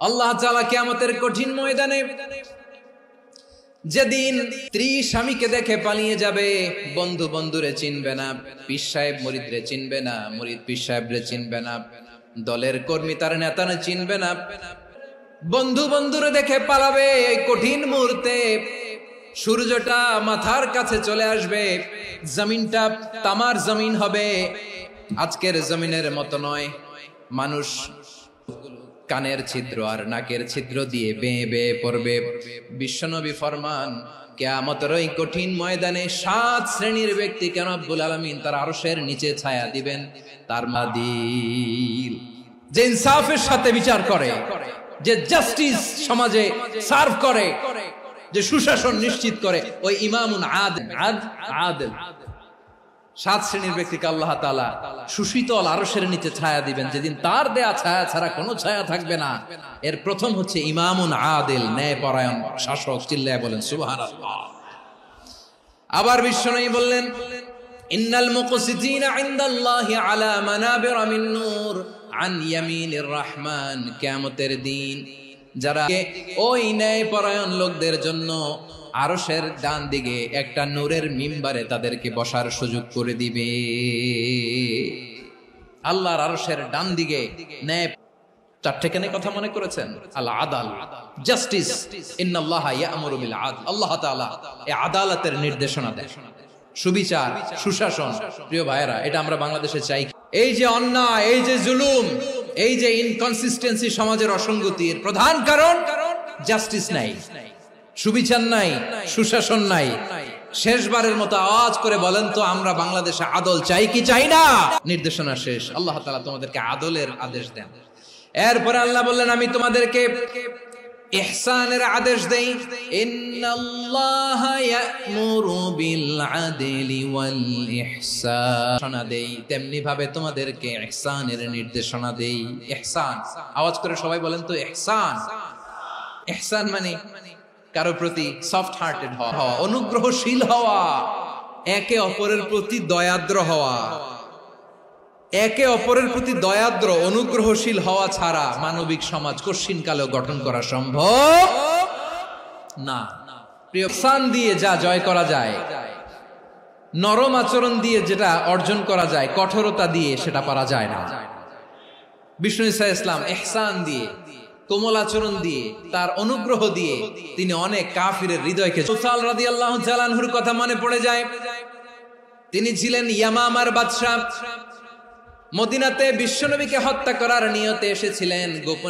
আল্লাহ তাআলা কিয়ামতের কঠিন ময়দানে যেদিন স্ত্রী স্বামীকে দেখে পালিয়ে যাবে, বন্ধু বন্ধুরে চিনবে না, পীর সাহেব মুরিদরে চিনবে না, মুরিদ পীর সাহেবরে চিনবে না, দলের কর্মী তার নেতারে চিনবে না, বন্ধু বন্ধুরে দেখে পালাবে। এই কঠিন মুহূর্তে সূর্যটা মাথার কাছে চলে আসবে, জমিনটা তামার জমিন হবে, আজকের জমিনের মতো নয়। মানুষ কানের ছিদ্র আর নাকের ছিদ্র দিয়ে বেয়ে বেয়ে পড়বে। বিশ্বনবী ফরমান, কিয়ামতের ওই কঠিন ময়দানে 7 শ্রেণীর ব্যক্তিকে রব্বুল আলামিন তার আরশের নিচে ছায়া দিবেন। তার মাদিল, যে ইনসাফের সাথে বিচার করে, যে জাস্টিস সমাজে সার্ভ করে, যে সুশাসন নিশ্চিত করে, ওই ইমামুন আদিল। 7 শ্রেণীর ব্যক্তিকে আল্লাহ তাআলা সুশীতল আরশের নিচে ছায়া দিবেন, যেদিন তার দেয়া ছায়া ছাড়া কোনো ছায়া থাকবে না। এর প্রথম হচ্ছে ইমামুন আদিল, ন্যায়পরায়ণ শাসক। চিল্লায় বলেন সুবহানাল্লাহ। আবার বিশ্বনবী বললেন, ইন্নাল মুকসিতিনা ইনদাল্লাহি আলা মানাবিরা মিন নূর আন ইয়ামিনির রহমান। কিয়ামতের দিন যারা ওই ন্যায়পরায়ণ লোকদের জন্য আরশের ডান দিকে একটা নূরের মিম্বারে তাদেরকে বসার সুযোগ করে দিবে। আল্লাহর আরশের ডান দিকে ন্যায়, চারটেখানে কথা মনে করেছেন, আল আদাল, জাস্টিস। ইন্নাল্লাহা ইয়া'মুরু বিল আদল। আল্লাহ তাআলা এই আদালতের নির্দেশনা দেন, সুবিচার, সুশাসন। প্রিয় ভাইরা, এটা আমরা বাংলাদেশে চাই। এই যে অন্যায়, এই যে জুলুম, এই যে ইনকনসিস্টেন্সি, সমাজের অসঙ্গতির প্রধান কারণ জাস্টিস নাই, সুবিচার নাই, সুশাসন নাই। শেষবারের মতো আওয়াজ করে বলেন তো, আমরা বাংলাদেশে আদল চাই কি চাই না? নির্দেশনা শেষ। আল্লাহ তাআলা তোমাদেরকে আদলের আদেশ দেন। এরপরে আল্লাহ বললেন, আমি তোমাদেরকে ইহসানের আদেশ দেই। ইন্নাল্লাহা ইয়া'মুরু বিল আদলি ওয়াল ইহসান দেই, তেমনি ভাবে তোমাদেরকে ইহসানের নির্দেশনা দেই। ইহসান, আওয়াজ করে সবাই বলেন তো ইহসান। ইহসান মানে কারো প্রতি সফট হার্টেড হওয়া, অনুগ্রহশীল হওয়া, একে অপরের প্রতি দয়াদ্র হওয়া। একে অপরের প্রতি দয়াদ্র, অনুগ্রহশীল হওয়া ছাড়া মানবিক সমাজ কশিনকালেও গঠন করা সম্ভব না। প্রিয়, ইহসান দিয়ে যা জয় করা যায়, নরম আচরণ দিয়ে যেটা অর্জন করা যায়, কঠোরতা দিয়ে সেটা পারা যায় না। বিষ্ণু ঈসা ইসলাম ইহসান দিয়ে, কোমল আচরণ দিয়ে, তার অনুগ্রহ দিয়ে তিনি অনেক কাফিরের হৃদয়কে। সুসাল রাদিয়াল্লাহু তাআলা আনহুর কথা মনে পড়ে যায়। তিনি ছিলেন ইয়ামামার বাদশা, মদিনাতে বিশ্বনবীকে হত্যা করার নিয়তে এসেছিলেন। গোপন